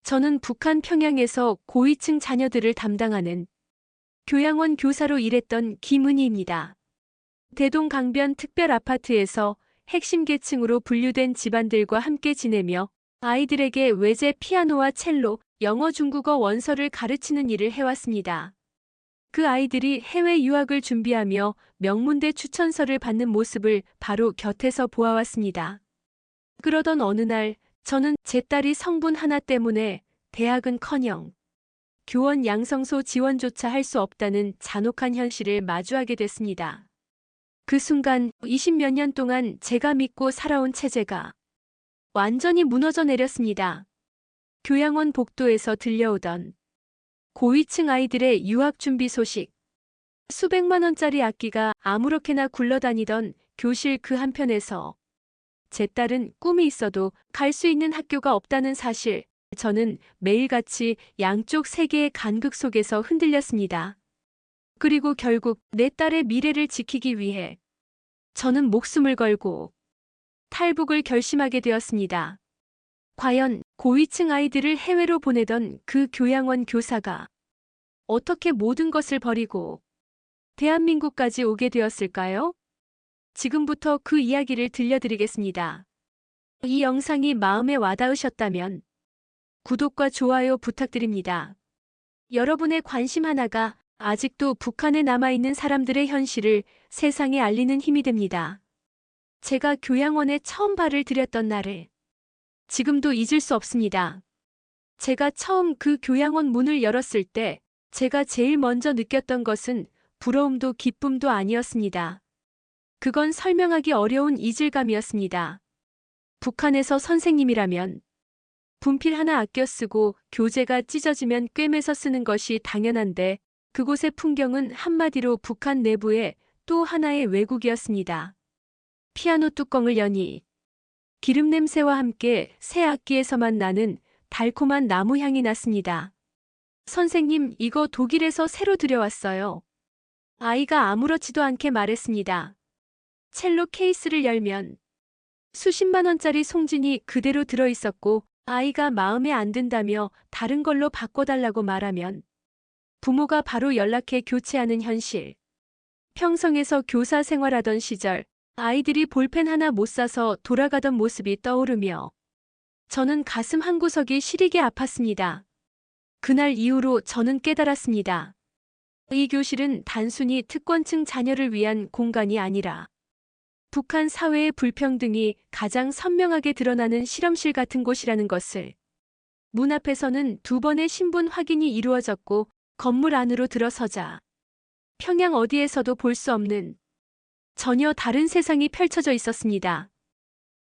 저는 북한 평양에서 고위층 자녀들을 담당하는 교양원 교사로 일했던 김은희입니다. 대동강변 특별아파트에서 핵심 계층으로 분류된 집안들과 함께 지내며 아이들에게 외제 피아노와 첼로, 영어, 중국어 원서를 가르치는 일을 해왔습니다. 그 아이들이 해외 유학을 준비하며 명문대 추천서를 받는 모습을 바로 곁에서 보아왔습니다. 그러던 어느 날 저는 제 딸이 성분 하나 때문에 대학은커녕 교원 양성소 지원조차 할 수 없다는 잔혹한 현실을 마주하게 됐습니다. 그 순간 20몇 년 동안 제가 믿고 살아온 체제가 완전히 무너져 내렸습니다. 교양원 복도에서 들려오던 고위층 아이들의 유학 준비 소식, 수백만 원짜리 악기가 아무렇게나 굴러다니던 교실 그 한편에서 제 딸은 꿈이 있어도 갈 수 있는 학교가 없다는 사실, 저는 매일같이 양쪽 세계의 간극 속에서 흔들렸습니다. 그리고 결국 내 딸의 미래를 지키기 위해 저는 목숨을 걸고 탈북을 결심하게 되었습니다. 과연 고위층 아이들을 해외로 보내던 그 교양원 교사가 어떻게 모든 것을 버리고 대한민국까지 오게 되었을까요? 지금부터 그 이야기를 들려드리겠습니다. 이 영상이 마음에 와닿으셨다면 구독과 좋아요 부탁드립니다. 여러분의 관심 하나가 아직도 북한에 남아있는 사람들의 현실을 세상에 알리는 힘이 됩니다. 제가 교양원에 처음 발을 들였던 날을 지금도 잊을 수 없습니다. 제가 처음 그 교양원 문을 열었을 때 제가 제일 먼저 느꼈던 것은 부러움도 기쁨도 아니었습니다. 그건 설명하기 어려운 이질감이었습니다. 북한에서 선생님이라면 분필 하나 아껴 쓰고 교재가 찢어지면 꿰매서 쓰는 것이 당연한데 그곳의 풍경은 한마디로 북한 내부의 또 하나의 외국이었습니다. 피아노 뚜껑을 여니 기름 냄새와 함께 새 악기에서만 나는 달콤한 나무 향이 났습니다. 선생님, 이거 독일에서 새로 들여왔어요. 아이가 아무렇지도 않게 말했습니다. 첼로 케이스를 열면 수십만 원짜리 송진이 그대로 들어있었고 아이가 마음에 안 든다며 다른 걸로 바꿔달라고 말하면 부모가 바로 연락해 교체하는 현실. 평성에서 교사 생활하던 시절 아이들이 볼펜 하나 못 사서 돌아가던 모습이 떠오르며 저는 가슴 한구석이 시리게 아팠습니다. 그날 이후로 저는 깨달았습니다. 이 교실은 단순히 특권층 자녀를 위한 공간이 아니라 북한 사회의 불평등이 가장 선명하게 드러나는 실험실 같은 곳이라는 것을. 문 앞에서는 2번의 신분 확인이 이루어졌고 건물 안으로 들어서자 평양 어디에서도 볼 수 없는 전혀 다른 세상이 펼쳐져 있었습니다.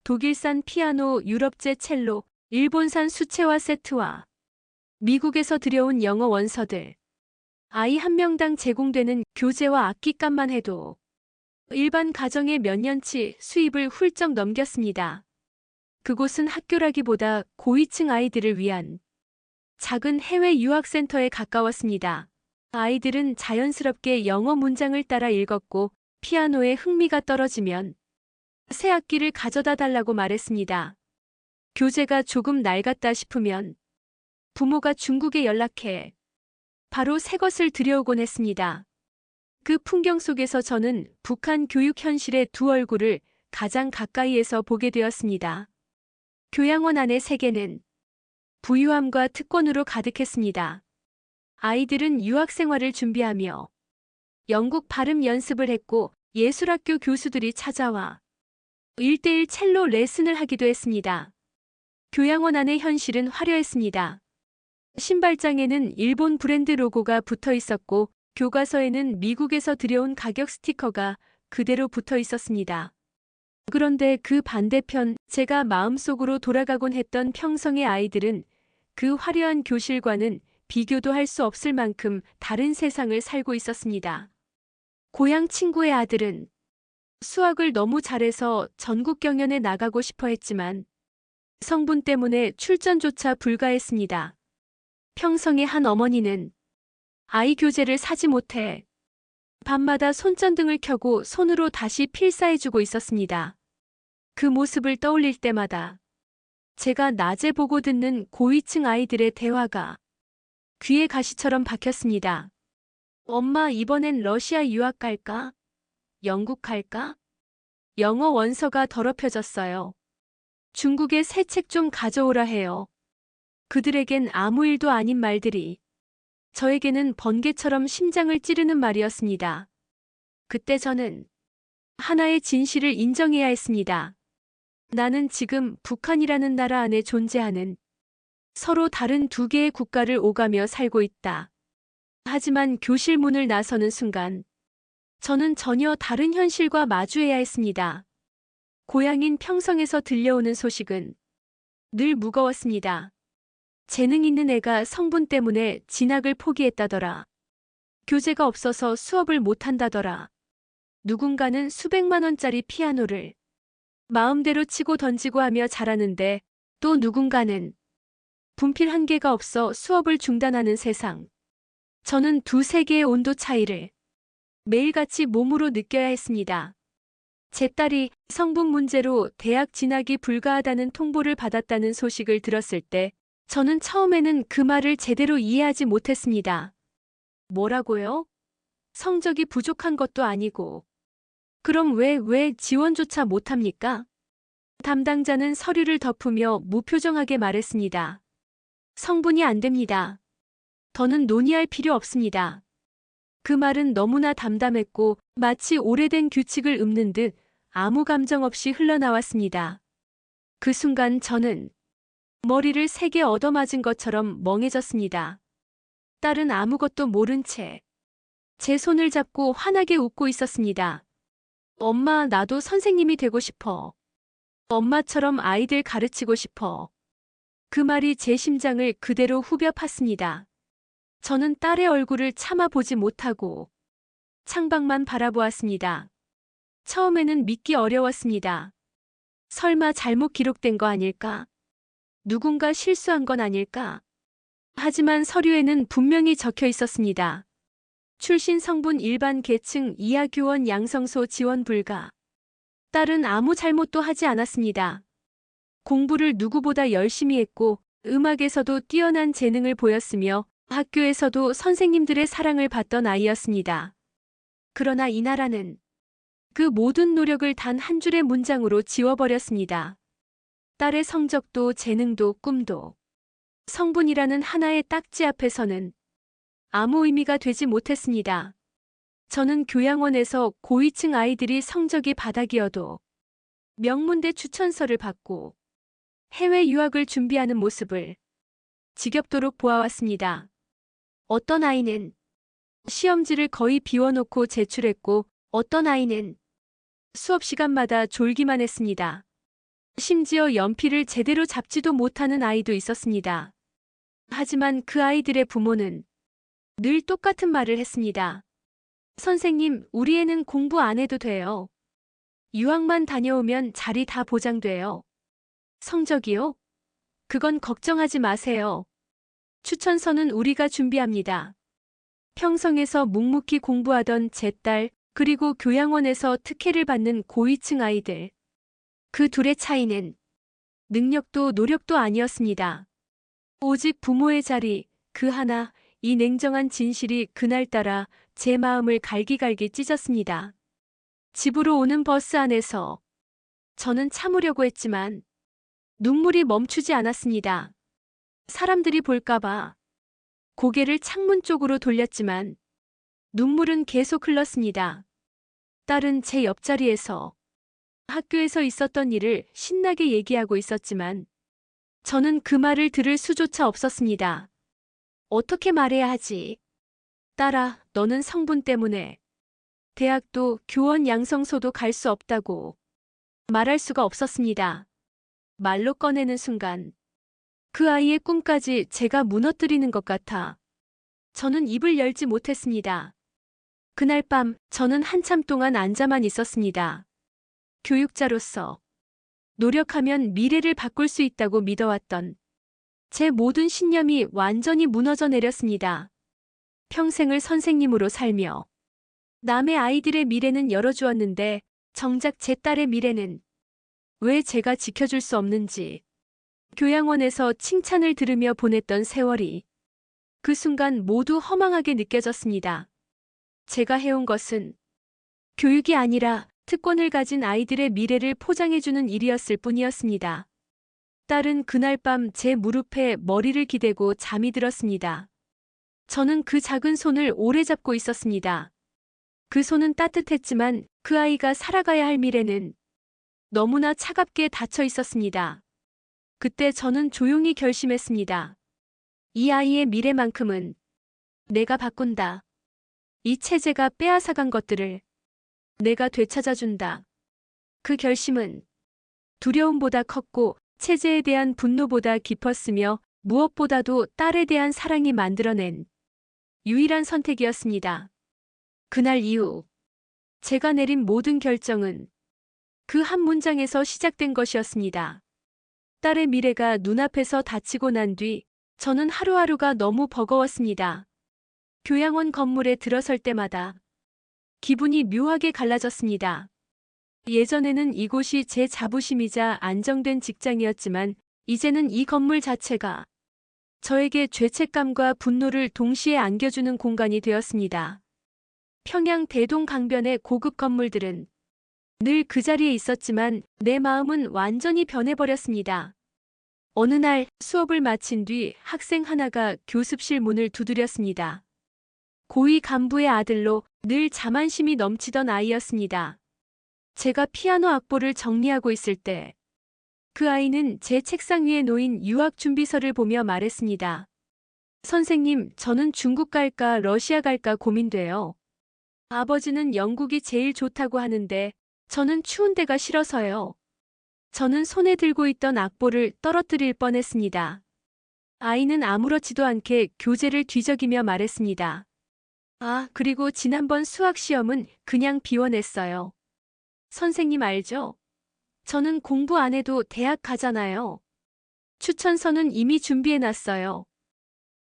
독일산 피아노, 유럽제 첼로, 일본산 수채화 세트와 미국에서 들여온 영어 원서들, 아이 한 명당 제공되는 교재와 악기값만 해도 일반 가정의 몇 년치 수입을 훌쩍 넘겼습니다. 그곳은 학교라기보다 고위층 아이들을 위한 작은 해외 유학센터에 가까웠습니다. 아이들은 자연스럽게 영어 문장을 따라 읽었고 피아노에 흥미가 떨어지면 새 악기를 가져다 달라고 말했습니다. 교재가 조금 낡았다 싶으면 부모가 중국에 연락해 바로 새 것을 들여오곤 했습니다. 그 풍경 속에서 저는 북한 교육 현실의 두 얼굴을 가장 가까이에서 보게 되었습니다. 교양원 안의 세계는 부유함과 특권으로 가득했습니다. 아이들은 유학 생활을 준비하며 영국 발음 연습을 했고 예술학교 교수들이 찾아와 1:1 첼로 레슨을 하기도 했습니다. 교양원 안의 현실은 화려했습니다. 신발장에는 일본 브랜드 로고가 붙어 있었고 교과서에는 미국에서 들여온 가격 스티커가 그대로 붙어 있었습니다. 그런데 그 반대편 제가 마음속으로 돌아가곤 했던 평성의 아이들은 그 화려한 교실과는 비교도 할 수 없을 만큼 다른 세상을 살고 있었습니다. 고향 친구의 아들은 수학을 너무 잘해서 전국 경연에 나가고 싶어 했지만 성분 때문에 출전조차 불가했습니다. 평성의 한 어머니는 아이 교재를 사지 못해 밤마다 손전등을 켜고 손으로 다시 필사해주고 있었습니다. 그 모습을 떠올릴 때마다 제가 낮에 보고 듣는 고위층 아이들의 대화가 귀에 가시처럼 박혔습니다. 엄마, 이번엔 러시아 유학 갈까? 영국 갈까? 영어 원서가 더럽혀졌어요. 중국에 새 책 좀 가져오라 해요. 그들에겐 아무 일도 아닌 말들이 저에게는 번개처럼 심장을 찌르는 말이었습니다. 그때 저는 하나의 진실을 인정해야 했습니다. 나는 지금 북한이라는 나라 안에 존재하는 서로 다른 두 개의 국가를 오가며 살고 있다. 하지만 교실 문을 나서는 순간 저는 전혀 다른 현실과 마주해야 했습니다. 고향인 평성에서 들려오는 소식은 늘 무거웠습니다. 재능 있는 애가 성분 때문에 진학을 포기했다더라. 교재가 없어서 수업을 못한다더라. 누군가는 수백만 원짜리 피아노를 마음대로 치고 던지고 하며 잘하는데 또 누군가는 분필 한 개가 없어 수업을 중단하는 세상. 저는 두 세계의 온도 차이를 매일같이 몸으로 느껴야 했습니다. 제 딸이 성분 문제로 대학 진학이 불가하다는 통보를 받았다는 소식을 들었을 때 저는 처음에는 그 말을 제대로 이해하지 못했습니다. 뭐라고요? 성적이 부족한 것도 아니고. 그럼 왜 지원조차 못합니까? 담당자는 서류를 덮으며 무표정하게 말했습니다. 성분이 안 됩니다. 더는 논의할 필요 없습니다. 그 말은 너무나 담담했고 마치 오래된 규칙을 읊는 듯 아무 감정 없이 흘러나왔습니다. 그 순간 저는 머리를 세게 얻어맞은 것처럼 멍해졌습니다. 딸은 아무것도 모른 채 제 손을 잡고 환하게 웃고 있었습니다. 엄마, 나도 선생님이 되고 싶어. 엄마처럼 아이들 가르치고 싶어. 그 말이 제 심장을 그대로 후벼 팠습니다. 저는 딸의 얼굴을 참아보지 못하고 창밖만 바라보았습니다. 처음에는 믿기 어려웠습니다. 설마 잘못 기록된 거 아닐까? 누군가 실수한 건 아닐까? 하지만 서류에는 분명히 적혀 있었습니다. 출신 성분 일반 계층 이하 교원 양성소 지원 불가. 딸은 아무 잘못도 하지 않았습니다. 공부를 누구보다 열심히 했고 음악에서도 뛰어난 재능을 보였으며 학교에서도 선생님들의 사랑을 받던 아이였습니다. 그러나 이 나라는 그 모든 노력을 단 한 줄의 문장으로 지워버렸습니다. 딸의 성적도 재능도 꿈도 성분이라는 하나의 딱지 앞에서는 아무 의미가 되지 못했습니다. 저는 교양원에서 고위층 아이들이 성적이 바닥이어도 명문대 추천서를 받고 해외 유학을 준비하는 모습을 지겹도록 보아왔습니다. 어떤 아이는 시험지를 거의 비워놓고 제출했고 어떤 아이는 수업 시간마다 졸기만 했습니다. 심지어 연필을 제대로 잡지도 못하는 아이도 있었습니다. 하지만 그 아이들의 부모는 늘 똑같은 말을 했습니다. 선생님, 우리 애는 공부 안 해도 돼요. 유학만 다녀오면 자리 다 보장돼요. 성적이요? 그건 걱정하지 마세요. 추천서는 우리가 준비합니다. 평성에서 묵묵히 공부하던 제 딸, 그리고 교양원에서 특혜를 받는 고위층 아이들. 그 둘의 차이는 능력도 노력도 아니었습니다. 오직 부모의 자리, 그 하나, 이 냉정한 진실이 그날따라 제 마음을 갈기갈기 찢었습니다. 집으로 오는 버스 안에서 저는 참으려고 했지만 눈물이 멈추지 않았습니다. 사람들이 볼까봐 고개를 창문 쪽으로 돌렸지만 눈물은 계속 흘렀습니다. 딸은 제 옆자리에서 학교에서 있었던 일을 신나게 얘기하고 있었지만 저는 그 말을 들을 수조차 없었습니다. 어떻게 말해야 하지? 딸아, 너는 성분 때문에 대학도 교원 양성소도 갈 수 없다고 말할 수가 없었습니다. 말로 꺼내는 순간 그 아이의 꿈까지 제가 무너뜨리는 것 같아 저는 입을 열지 못했습니다. 그날 밤 저는 한참 동안 앉아만 있었습니다. 교육자로서 노력하면 미래를 바꿀 수 있다고 믿어왔던 제 모든 신념이 완전히 무너져 내렸습니다. 평생을 선생님으로 살며 남의 아이들의 미래는 열어주었는데 정작 제 딸의 미래는 왜 제가 지켜줄 수 없는지 교양원에서 칭찬을 들으며 보냈던 세월이 그 순간 모두 허망하게 느껴졌습니다. 제가 해온 것은 교육이 아니라 특권을 가진 아이들의 미래를 포장해주는 일이었을 뿐이었습니다. 딸은 그날 밤 제 무릎에 머리를 기대고 잠이 들었습니다. 저는 그 작은 손을 오래 잡고 있었습니다. 그 손은 따뜻했지만 그 아이가 살아가야 할 미래는 너무나 차갑게 닫혀 있었습니다. 그때 저는 조용히 결심했습니다. 이 아이의 미래만큼은 내가 바꾼다. 이 체제가 빼앗아간 것들을 내가 되찾아준다. 그 결심은 두려움보다 컸고 체제에 대한 분노보다 깊었으며 무엇보다도 딸에 대한 사랑이 만들어낸 유일한 선택이었습니다. 그날 이후 제가 내린 모든 결정은 그 한 문장에서 시작된 것이었습니다. 딸의 미래가 눈앞에서 닫히고 난 뒤 저는 하루하루가 너무 버거웠습니다. 교양원 건물에 들어설 때마다 기분이 묘하게 갈라졌습니다. 예전에는 이곳이 제 자부심이자 안정된 직장이었지만 이제는 이 건물 자체가 저에게 죄책감과 분노를 동시에 안겨주는 공간이 되었습니다. 평양 대동 강변의 고급 건물들은 늘 그 자리에 있었지만 내 마음은 완전히 변해버렸습니다. 어느 날 수업을 마친 뒤 학생 하나가 교습실 문을 두드렸습니다. 고위 간부의 아들로 늘 자만심이 넘치던 아이였습니다. 제가 피아노 악보를 정리하고 있을 때 그 아이는 제 책상 위에 놓인 유학 준비서를 보며 말했습니다. 선생님, 저는 중국 갈까 러시아 갈까 고민돼요. 아버지는 영국이 제일 좋다고 하는데 저는 추운 데가 싫어서요. 저는 손에 들고 있던 악보를 떨어뜨릴 뻔했습니다. 아이는 아무렇지도 않게 교재를 뒤적이며 말했습니다. 아, 그리고 지난번 수학 시험은 그냥 비워냈어요. 선생님 알죠? 저는 공부 안 해도 대학 가잖아요. 추천서는 이미 준비해놨어요.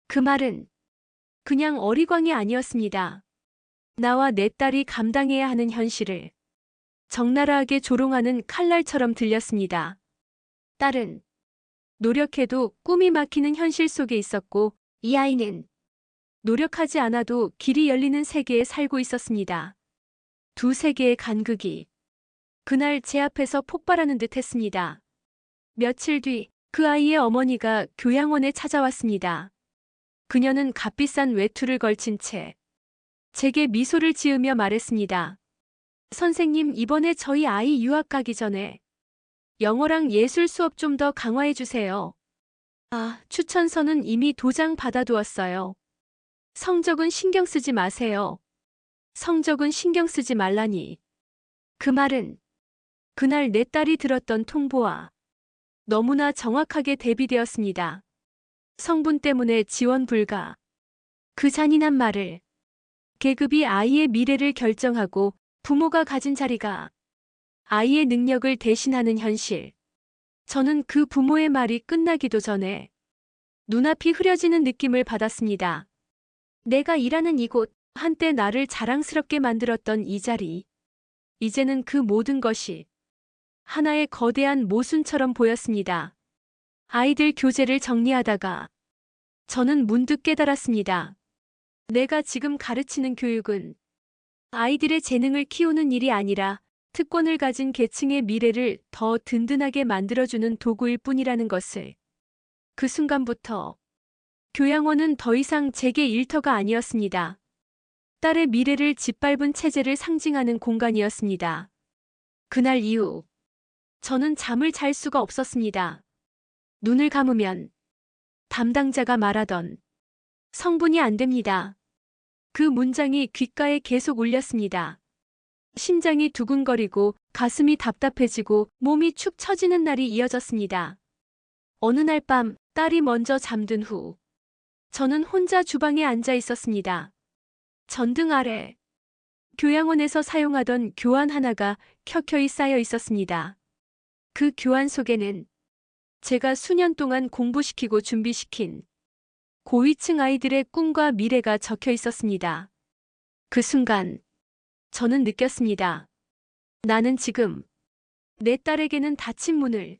그 말은 그냥 어리광이 아니었습니다. 나와 내 딸이 감당해야 하는 현실을 적나라하게 조롱하는 칼날처럼 들렸습니다. 딸은 노력해도 꿈이 막히는 현실 속에 있었고 이 아이는 노력하지 않아도 길이 열리는 세계에 살고 있었습니다. 두 세계의 간극이 그날 제 앞에서 폭발하는 듯 했습니다. 며칠 뒤 그 아이의 어머니가 교양원에 찾아왔습니다. 그녀는 값비싼 외투를 걸친 채 제게 미소를 지으며 말했습니다. 선생님, 이번에 저희 아이 유학 가기 전에 영어랑 예술 수업 좀 더 강화해 주세요. 아, 추천서는 이미 도장 받아두었어요. 성적은 신경 쓰지 마세요. 성적은 신경 쓰지 말라니. 그 말은 그날 내 딸이 들었던 통보와 너무나 정확하게 대비되었습니다. 성분 때문에 지원 불가. 그 잔인한 말을 계급이 아이의 미래를 결정하고 부모가 가진 자리가 아이의 능력을 대신하는 현실. 저는 그 부모의 말이 끝나기도 전에 눈앞이 흐려지는 느낌을 받았습니다. 내가 일하는 이곳, 한때 나를 자랑스럽게 만들었던 이 자리. 이제는 그 모든 것이 하나의 거대한 모순처럼 보였습니다. 아이들 교재를 정리하다가 저는 문득 깨달았습니다. 내가 지금 가르치는 교육은 아이들의 재능을 키우는 일이 아니라 특권을 가진 계층의 미래를 더 든든하게 만들어주는 도구일 뿐이라는 것을. 그 순간부터 교양원은 더 이상 제게 일터가 아니었습니다. 딸의 미래를 짓밟은 체제를 상징하는 공간이었습니다. 그날 이후 저는 잠을 잘 수가 없었습니다. 눈을 감으면 담당자가 말하던 성분이 안 됩니다. 그 문장이 귓가에 계속 울렸습니다. 심장이 두근거리고 가슴이 답답해지고 몸이 축 처지는 날이 이어졌습니다. 어느 날 밤 딸이 먼저 잠든 후 저는 혼자 주방에 앉아 있었습니다. 전등 아래 교양원에서 사용하던 교환 하나가 켜켜이 쌓여 있었습니다. 그 교환 속에는 제가 수년 동안 공부시키고 준비시킨 고위층 아이들의 꿈과 미래가 적혀 있었습니다. 그 순간 저는 느꼈습니다. 나는 지금 내 딸에게는 닫힌 문을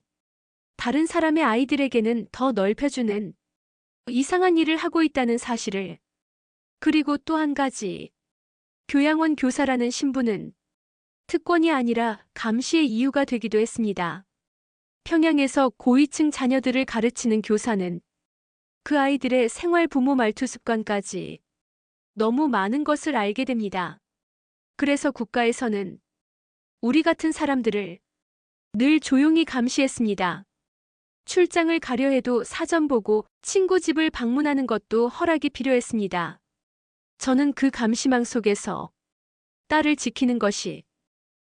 다른 사람의 아이들에게는 더 넓혀주는 이상한 일을 하고 있다는 사실을. 그리고 또 한 가지. 교양원 교사라는 신분은 특권이 아니라 감시의 이유가 되기도 했습니다. 평양에서 고위층 자녀들을 가르치는 교사는 그 아이들의 생활 부모 말투 습관까지 너무 많은 것을 알게 됩니다. 그래서 국가에서는 우리 같은 사람들을 늘 조용히 감시했습니다. 출장을 가려 해도 사전 보고 친구 집을 방문하는 것도 허락이 필요했습니다. 저는 그 감시망 속에서 딸을 지키는 것이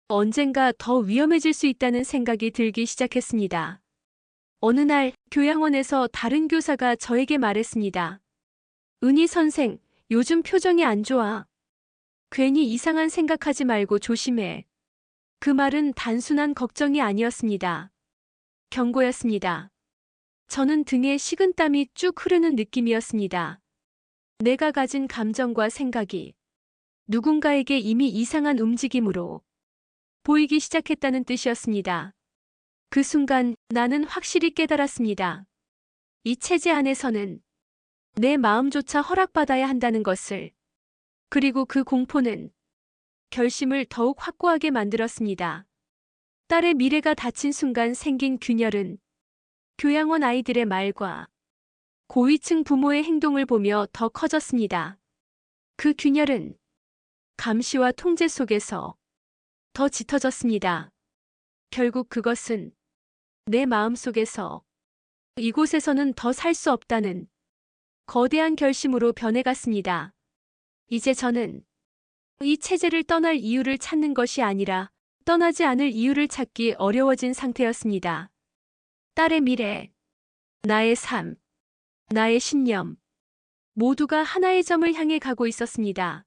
언젠가 더 위험해질 수 있다는 생각이 들기 시작했습니다. 어느 날 교양원에서 다른 교사가 저에게 말했습니다. 은희 선생, 요즘 표정이 안 좋아. 괜히 이상한 생각하지 말고 조심해. 그 말은 단순한 걱정이 아니었습니다. 경고였습니다. 저는 등에 식은땀이 쭉 흐르는 느낌이었습니다. 내가 가진 감정과 생각이 누군가에게 이미 이상한 움직임으로 보이기 시작했다는 뜻이었습니다. 그 순간 나는 확실히 깨달았습니다. 이 체제 안에서는 내 마음조차 허락받아야 한다는 것을. 그리고 그 공포는 결심을 더욱 확고하게 만들었습니다. 딸의 미래가 닫힌 순간 생긴 균열은 교양원 아이들의 말과 고위층 부모의 행동을 보며 더 커졌습니다. 그 균열은 감시와 통제 속에서 더 짙어졌습니다. 결국 그것은 내 마음속에서 이곳에서는 더 살 수 없다는 거대한 결심으로 변해갔습니다. 이제 저는 이 체제를 떠날 이유를 찾는 것이 아니라 떠나지 않을 이유를 찾기 어려워진 상태였습니다. 딸의 미래, 나의 삶, 나의 신념, 모두가 하나의 점을 향해 가고 있었습니다.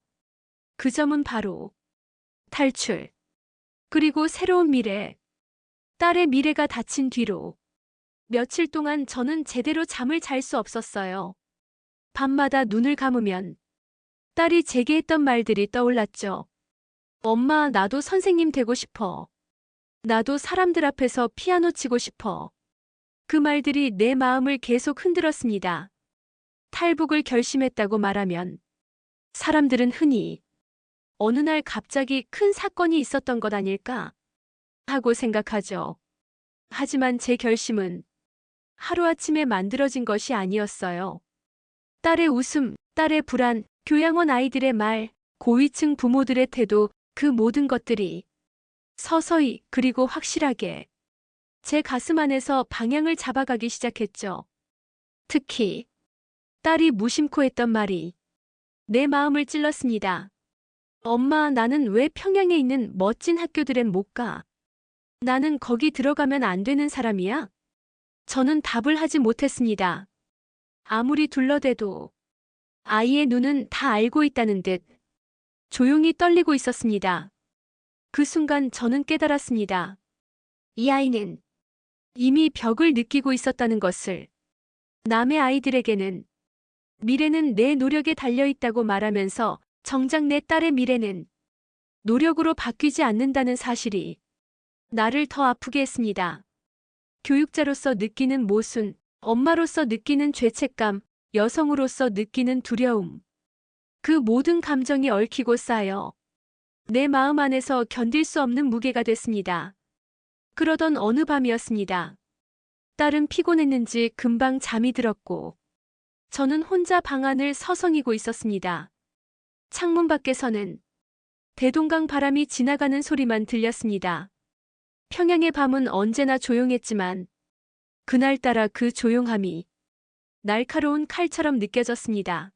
그 점은 바로 탈출, 그리고 새로운 미래. 딸의 미래가 닫힌 뒤로 며칠 동안 저는 제대로 잠을 잘 수 없었어요. 밤마다 눈을 감으면 딸이 제게 했던 말들이 떠올랐죠. 엄마, 나도 선생님 되고 싶어. 나도 사람들 앞에서 피아노 치고 싶어. 그 말들이 내 마음을 계속 흔들었습니다. 탈북을 결심했다고 말하면 사람들은 흔히 어느 날 갑자기 큰 사건이 있었던 것 아닐까 하고 생각하죠. 하지만 제 결심은 하루아침에 만들어진 것이 아니었어요. 딸의 웃음, 딸의 불안, 교양원 아이들의 말, 고위층 부모들의 태도, 그 모든 것들이 서서히 그리고 확실하게 제 가슴 안에서 방향을 잡아가기 시작했죠. 특히 딸이 무심코 했던 말이 내 마음을 찔렀습니다. 엄마, 나는 왜 평양에 있는 멋진 학교들엔 못 가? 나는 거기 들어가면 안 되는 사람이야? 저는 답을 하지 못했습니다. 아무리 둘러대도 아이의 눈은 다 알고 있다는 듯 조용히 떨리고 있었습니다. 그 순간 저는 깨달았습니다. 이 아이는 이미 벽을 느끼고 있었다는 것을. 남의 아이들에게는 미래는 내 노력에 달려있다고 말하면서 정작 내 딸의 미래는 노력으로 바뀌지 않는다는 사실이 나를 더 아프게 했습니다. 교육자로서 느끼는 모순, 엄마로서 느끼는 죄책감, 여성으로서 느끼는 두려움. 그 모든 감정이 얽히고 쌓여 내 마음 안에서 견딜 수 없는 무게가 됐습니다. 그러던 어느 밤이었습니다. 딸은 피곤했는지 금방 잠이 들었고 저는 혼자 방 안을 서성이고 있었습니다. 창문 밖에서는 대동강 바람이 지나가는 소리만 들렸습니다. 평양의 밤은 언제나 조용했지만 그날따라 그 조용함이 날카로운 칼처럼 느껴졌습니다.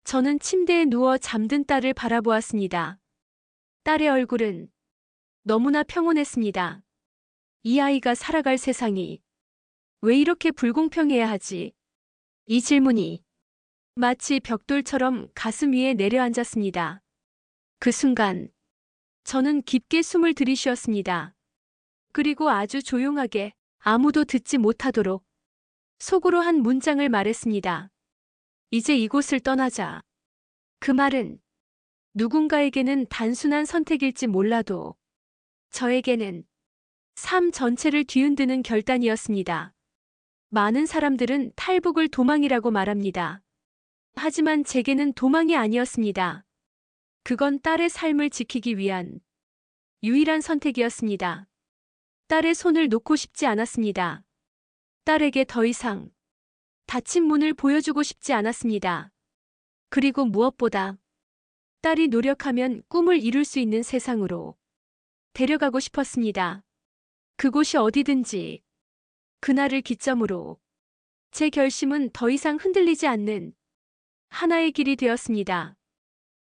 저는 침대에 누워 잠든 딸을 바라보았습니다. 딸의 얼굴은 너무나 평온했습니다. 이 아이가 살아갈 세상이 왜 이렇게 불공평해야 하지? 이 질문이 마치 벽돌처럼 가슴 위에 내려앉았습니다. 그 순간 저는 깊게 숨을 들이쉬었습니다. 그리고 아주 조용하게 아무도 듣지 못하도록 속으로 한 문장을 말했습니다. 이제 이곳을 떠나자. 그 말은 누군가에게는 단순한 선택일지 몰라도 저에게는 삶 전체를 뒤흔드는 결단이었습니다. 많은 사람들은 탈북을 도망이라고 말합니다. 하지만 제게는 도망이 아니었습니다. 그건 딸의 삶을 지키기 위한 유일한 선택이었습니다. 딸의 손을 놓고 싶지 않았습니다. 딸에게 더 이상 닫힌 문을 보여주고 싶지 않았습니다. 그리고 무엇보다 딸이 노력하면 꿈을 이룰 수 있는 세상으로 데려가고 싶었습니다. 그곳이 어디든지 그날을 기점으로 제 결심은 더 이상 흔들리지 않는 하나의 길이 되었습니다.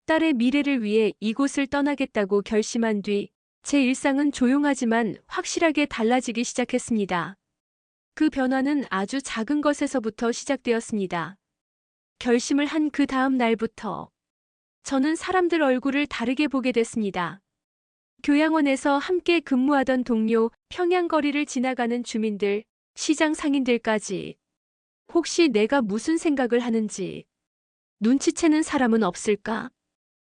딸의 미래를 위해 이곳을 떠나겠다고 결심한 뒤 제 일상은 조용하지만 확실하게 달라지기 시작했습니다. 그 변화는 아주 작은 것에서부터 시작되었습니다. 결심을 한 그 다음 날부터 저는 사람들 얼굴을 다르게 보게 됐습니다. 교양원에서 함께 근무하던 동료, 평양거리를 지나가는 주민들, 시장 상인들까지 혹시 내가 무슨 생각을 하는지 눈치채는 사람은 없을까?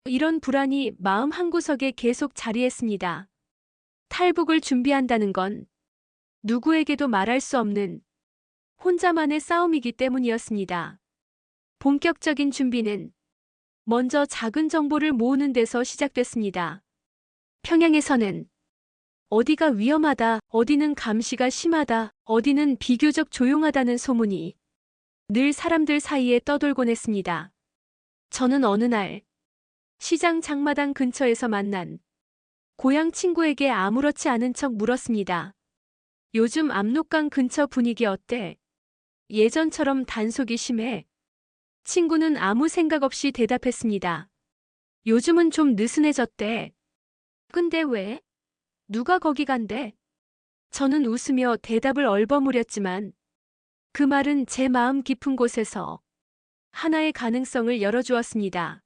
이런 불안이 마음 한구석에 계속 자리했습니다. 탈북을 준비한다는 건 누구에게도 말할 수 없는 혼자만의 싸움이기 때문이었습니다. 본격적인 준비는 먼저 작은 정보를 모으는 데서 시작됐습니다. 평양에서는 어디가 위험하다, 어디는 감시가 심하다, 어디는 비교적 조용하다는 소문이 늘 사람들 사이에 떠돌곤 했습니다. 저는 어느 날 시장 장마당 근처에서 만난 고향 친구에게 아무렇지 않은 척 물었습니다. 요즘 압록강 근처 분위기 어때? 예전처럼 단속이 심해? 친구는 아무 생각 없이 대답했습니다. 요즘은 좀 느슨해졌대. 근데 왜? 누가 거기 간대? 저는 웃으며 대답을 얼버무렸지만 그 말은 제 마음 깊은 곳에서 하나의 가능성을 열어주었습니다.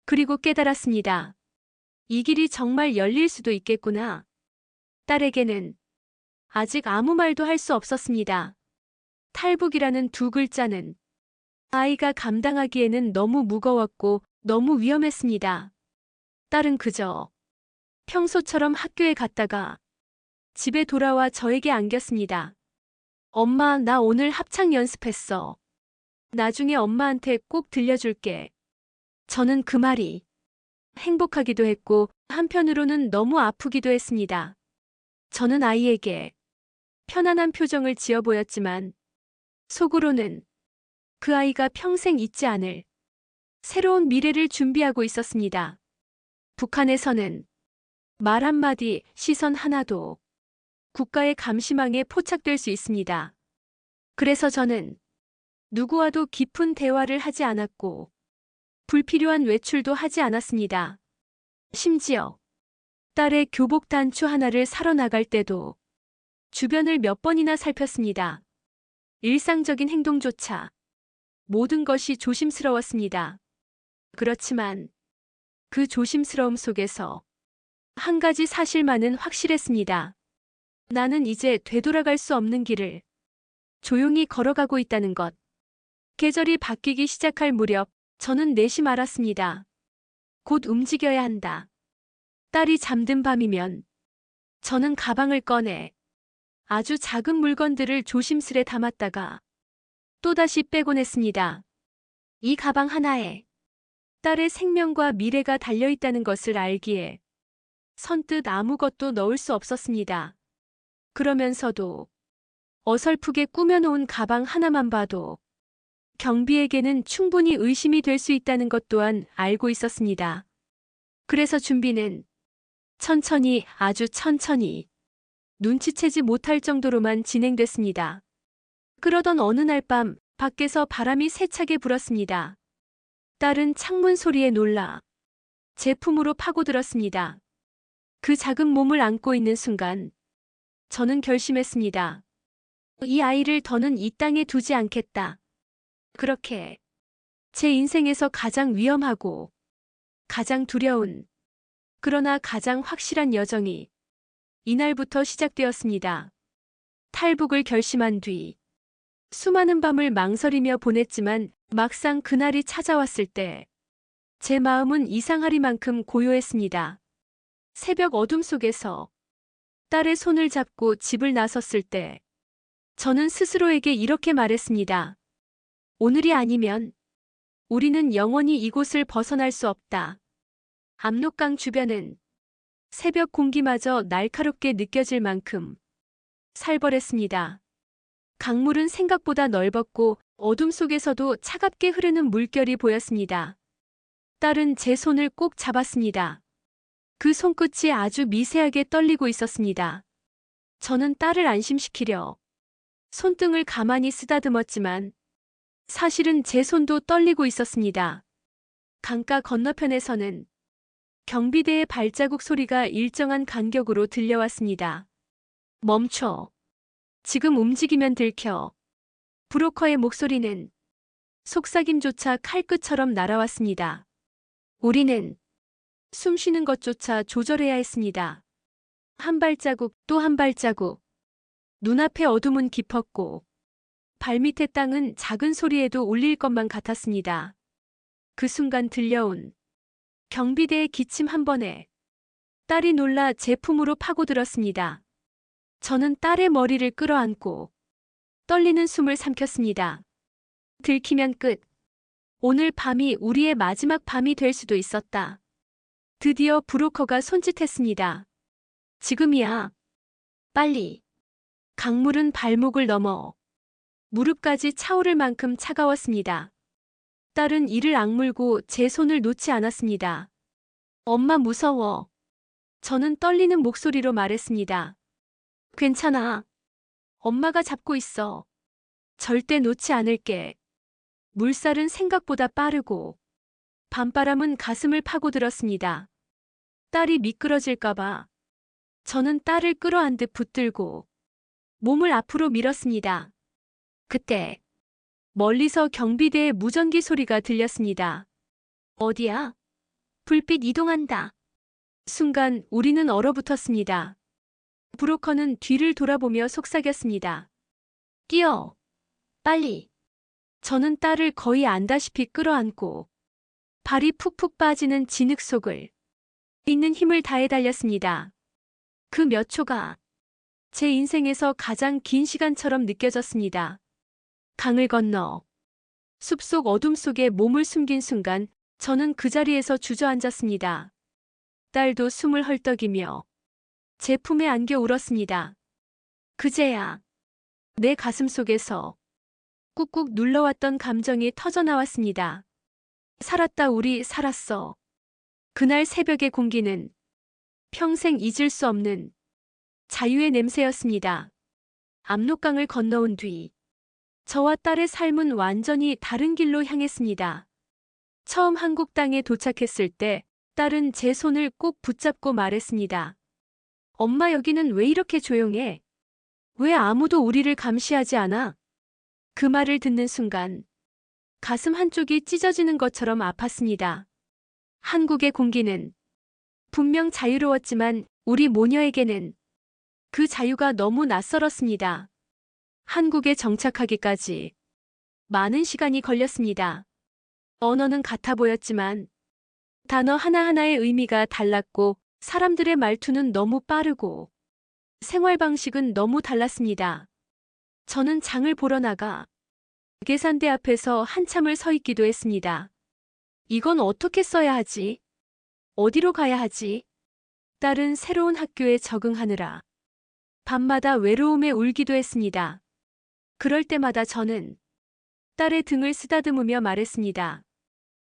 그리고 깨달았습니다. 이 길이 정말 열릴 수도 있겠구나. 딸에게는 아직 아무 말도 할 수 없었습니다. 탈북이라는 두 글자는 아이가 감당하기에는 너무 무거웠고 너무 위험했습니다. 딸은 그저 평소처럼 학교에 갔다가 집에 돌아와 저에게 안겼습니다. 엄마, 나 오늘 합창 연습했어. 나중에 엄마한테 꼭 들려줄게. 저는 그 말이 행복하기도 했고 한편으로는 너무 아프기도 했습니다. 저는 아이에게 편안한 표정을 지어 보였지만 속으로는 그 아이가 평생 잊지 않을 새로운 미래를 준비하고 있었습니다. 북한에서는 말 한마디, 시선 하나도 국가의 감시망에 포착될 수 있습니다. 그래서 저는 누구와도 깊은 대화를 하지 않았고 불필요한 외출도 하지 않았습니다. 심지어 딸의 교복 단추 하나를 사러 나갈 때도 주변을 몇 번이나 살폈습니다. 일상적인 행동조차 모든 것이 조심스러웠습니다. 그렇지만 그 조심스러움 속에서 한 가지 사실만은 확실했습니다. 나는 이제 되돌아갈 수 없는 길을 조용히 걸어가고 있다는 것. 계절이 바뀌기 시작할 무렵 저는 내심 알았습니다. 곧 움직여야 한다. 딸이 잠든 밤이면 저는 가방을 꺼내 아주 작은 물건들을 조심스레 담았다가 또다시 빼곤 했습니다. 이 가방 하나에 딸의 생명과 미래가 달려있다는 것을 알기에 선뜻 아무것도 넣을 수 없었습니다. 그러면서도 어설프게 꾸며놓은 가방 하나만 봐도 경비에게는 충분히 의심이 될 수 있다는 것 또한 알고 있었습니다. 그래서 준비는 천천히, 아주 천천히, 눈치채지 못할 정도로만 진행됐습니다. 그러던 어느 날 밤 밖에서 바람이 세차게 불었습니다. 딸은 창문 소리에 놀라 제 품으로 파고들었습니다. 그 작은 몸을 안고 있는 순간 저는 결심했습니다. 이 아이를 더는 이 땅에 두지 않겠다. 그렇게 제 인생에서 가장 위험하고 가장 두려운 그러나 가장 확실한 여정이 이날부터 시작되었습니다. 탈북을 결심한 뒤 수많은 밤을 망설이며 보냈지만 막상 그날이 찾아왔을 때 제 마음은 이상하리만큼 고요했습니다. 새벽 어둠 속에서 딸의 손을 잡고 집을 나섰을 때 저는 스스로에게 이렇게 말했습니다. 오늘이 아니면 우리는 영원히 이곳을 벗어날 수 없다. 압록강 주변은 새벽 공기마저 날카롭게 느껴질 만큼 살벌했습니다. 강물은 생각보다 넓었고 어둠 속에서도 차갑게 흐르는 물결이 보였습니다. 딸은 제 손을 꼭 잡았습니다. 그 손끝이 아주 미세하게 떨리고 있었습니다. 저는 딸을 안심시키려 손등을 가만히 쓰다듬었지만 사실은 제 손도 떨리고 있었습니다. 강가 건너편에서는 경비대의 발자국 소리가 일정한 간격으로 들려왔습니다. 멈춰. 지금 움직이면 들켜. 브로커의 목소리는 속삭임조차 칼끝처럼 날아왔습니다. 우리는 숨 쉬는 것조차 조절해야 했습니다. 한 발자국 또 한 발자국. 눈앞의 어둠은 깊었고 발밑의 땅은 작은 소리에도 울릴 것만 같았습니다. 그 순간 들려온 경비대의 기침 한 번에 딸이 놀라 제 품으로 파고들었습니다. 저는 딸의 머리를 끌어안고 떨리는 숨을 삼켰습니다. 들키면 끝. 오늘 밤이 우리의 마지막 밤이 될 수도 있었다. 드디어 브로커가 손짓했습니다. 지금이야. 빨리. 강물은 발목을 넘어 무릎까지 차오를 만큼 차가웠습니다. 딸은 이를 악물고 제 손을 놓지 않았습니다. 엄마 무서워. 저는 떨리는 목소리로 말했습니다. 괜찮아. 엄마가 잡고 있어. 절대 놓지 않을게. 물살은 생각보다 빠르고 밤바람은 가슴을 파고들었습니다. 딸이 미끄러질까봐 저는 딸을 끌어안듯 붙들고 몸을 앞으로 밀었습니다. 그때 멀리서 경비대의 무전기 소리가 들렸습니다. 어디야? 불빛 이동한다. 순간 우리는 얼어붙었습니다. 브로커는 뒤를 돌아보며 속삭였습니다. 뛰어! 빨리! 저는 딸을 거의 안다시피 끌어안고 발이 푹푹 빠지는 진흙 속을 있는 힘을 다해 달렸습니다. 그 몇 초가 제 인생에서 가장 긴 시간처럼 느껴졌습니다. 강을 건너 숲속 어둠 속에 몸을 숨긴 순간 저는 그 자리에서 주저앉았습니다. 딸도 숨을 헐떡이며 제 품에 안겨 울었습니다. 그제야 내 가슴 속에서 꾹꾹 눌러왔던 감정이 터져나왔습니다. 살았다 우리 살았어. 그날 새벽의 공기는 평생 잊을 수 없는 자유의 냄새였습니다. 압록강을 건너온 뒤 저와 딸의 삶은 완전히 다른 길로 향했습니다. 처음 한국 땅에 도착했을 때 딸은 제 손을 꼭 붙잡고 말했습니다. 엄마 여기는 왜 이렇게 조용해? 왜 아무도 우리를 감시하지 않아? 그 말을 듣는 순간 가슴 한쪽이 찢어지는 것처럼 아팠습니다. 한국의 공기는 분명 자유로웠지만 우리 모녀에게는 그 자유가 너무 낯설었습니다. 한국에 정착하기까지 많은 시간이 걸렸습니다. 언어는 같아 보였지만 단어 하나하나의 의미가 달랐고 사람들의 말투는 너무 빠르고 생활 방식은 너무 달랐습니다. 저는 장을 보러 나가 계산대 앞에서 한참을 서 있기도 했습니다. 이건 어떻게 써야 하지? 어디로 가야 하지? 딸은 새로운 학교에 적응하느라 밤마다 외로움에 울기도 했습니다. 그럴 때마다 저는 딸의 등을 쓰다듬으며 말했습니다.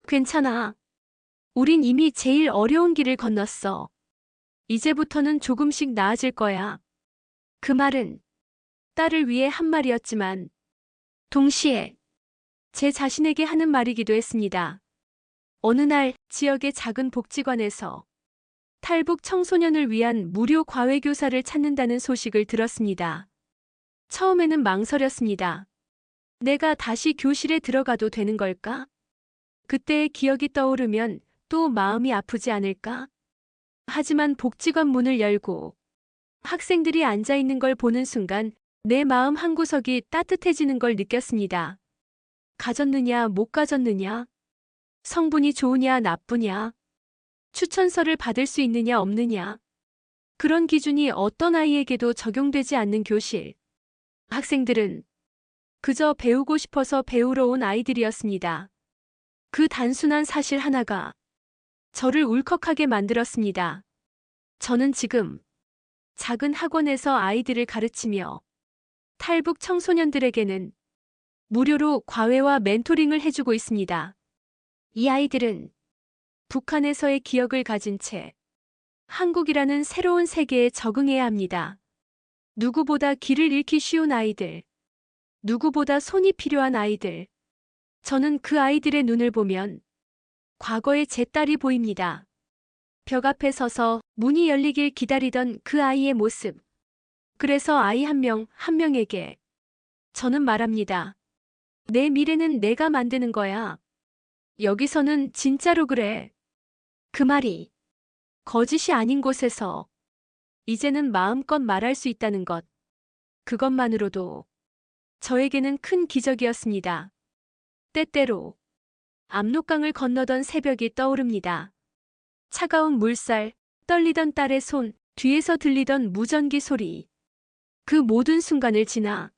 괜찮아. 우린 이미 제일 어려운 길을 건넜어. 이제부터는 조금씩 나아질 거야. 그 말은 딸을 위해 한 말이었지만 동시에 제 자신에게 하는 말이기도 했습니다. 어느 날 지역의 작은 복지관에서 탈북 청소년을 위한 무료 과외교사를 찾는다는 소식을 들었습니다. 처음에는 망설였습니다. 내가 다시 교실에 들어가도 되는 걸까? 그때의 기억이 떠오르면 또 마음이 아프지 않을까? 하지만 복지관 문을 열고 학생들이 앉아 있는 걸 보는 순간 내 마음 한구석이 따뜻해지는 걸 느꼈습니다. 가졌느냐, 못 가졌느냐? 성분이 좋으냐, 나쁘냐? 추천서를 받을 수 있느냐, 없느냐? 그런 기준이 어떤 아이에게도 적용되지 않는 교실. 학생들은 그저 배우고 싶어서 배우러 온 아이들이었습니다. 그 단순한 사실 하나가 저를 울컥하게 만들었습니다. 저는 지금 작은 학원에서 아이들을 가르치며 탈북 청소년들에게는 무료로 과외와 멘토링을 해주고 있습니다. 이 아이들은 북한에서의 기억을 가진 채 한국이라는 새로운 세계에 적응해야 합니다. 누구보다 길을 잃기 쉬운 아이들, 누구보다 손이 필요한 아이들. 저는 그 아이들의 눈을 보면 과거의 제 딸이 보입니다. 벽 앞에 서서 문이 열리길 기다리던 그 아이의 모습. 그래서 아이 한 명 한 명에게 저는 말합니다. 내 미래는 내가 만드는 거야. 여기서는 진짜로 그래. 그 말이 거짓이 아닌 곳에서 이제는 마음껏 말할 수 있다는 것. 그것만으로도 저에게는 큰 기적이었습니다. 때때로 압록강을 건너던 새벽이 떠오릅니다. 차가운 물살, 떨리던 딸의 손, 뒤에서 들리던 무전기 소리. 그 모든 순간을 지나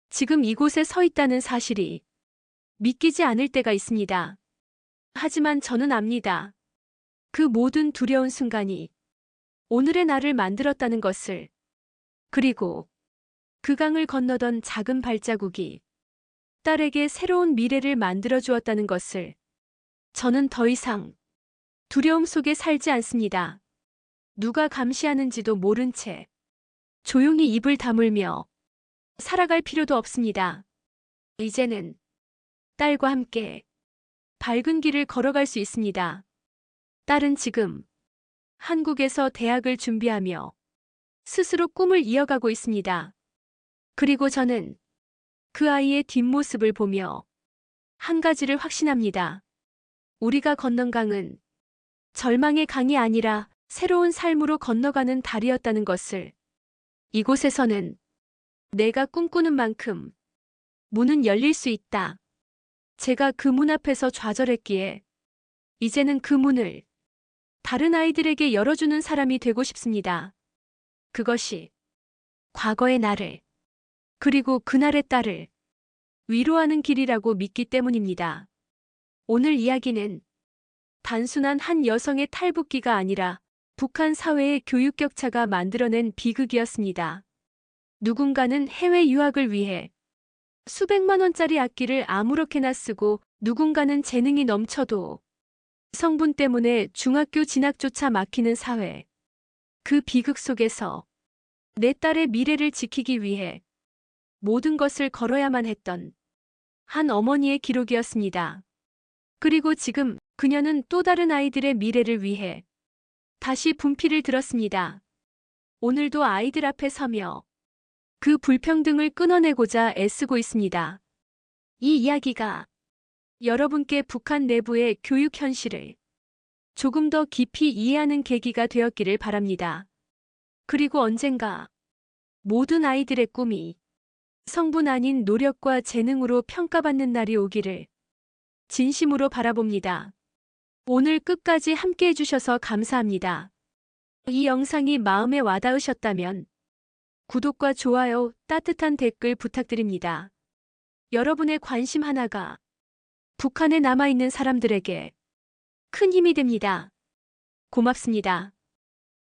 지금 이곳에 서 있다는 사실이 믿기지 않을 때가 있습니다. 하지만 저는 압니다. 그 모든 두려운 순간이 오늘의 나를 만들었다는 것을. 그리고 그 강을 건너던 작은 발자국이 딸에게 새로운 미래를 만들어 주었다는 것을. 저는 더 이상 두려움 속에 살지 않습니다. 누가 감시하는지도 모른 채 조용히 입을 다물며 살아갈 필요도 없습니다. 이제는 딸과 함께 밝은 길을 걸어갈 수 있습니다. 딸은 지금 한국에서 대학을 준비하며 스스로 꿈을 이어가고 있습니다. 그리고 저는 그 아이의 뒷모습을 보며 한 가지를 확신합니다. 우리가 건넌 강은 절망의 강이 아니라 새로운 삶으로 건너가는 다리였다는 것을. 이곳에서는 내가 꿈꾸는 만큼 문은 열릴 수 있다. 제가 그 문 앞에서 좌절했기에 이제는 그 문을 다른 아이들에게 열어주는 사람이 되고 싶습니다. 그것이 과거의 나를, 그리고 그날의 딸을 위로하는 길이라고 믿기 때문입니다. 오늘 이야기는 단순한 한 여성의 탈북기가 아니라 북한 사회의 교육 격차가 만들어낸 비극이었습니다. 누군가는 해외 유학을 위해 수백만 원짜리 학기를 아무렇게나 쓰고, 누군가는 재능이 넘쳐도 성분 때문에 중학교 진학조차 막히는 사회. 그 비극 속에서 내 딸의 미래를 지키기 위해 모든 것을 걸어야만 했던 한 어머니의 기록이었습니다. 그리고 지금 그녀는 또 다른 아이들의 미래를 위해 다시 분필을 들었습니다. 오늘도 아이들 앞에 서며 그 불평등을 끊어내고자 애쓰고 있습니다. 이 이야기가 여러분께 북한 내부의 교육 현실을 조금 더 깊이 이해하는 계기가 되었기를 바랍니다. 그리고 언젠가 모든 아이들의 꿈이 성분 아닌 노력과 재능으로 평가받는 날이 오기를 진심으로 바라봅니다. 오늘 끝까지 함께 해주셔서 감사합니다. 이 영상이 마음에 와닿으셨다면 구독과 좋아요, 따뜻한 댓글 부탁드립니다. 여러분의 관심 하나가 북한에 남아있는 사람들에게 큰 힘이 됩니다. 고맙습니다.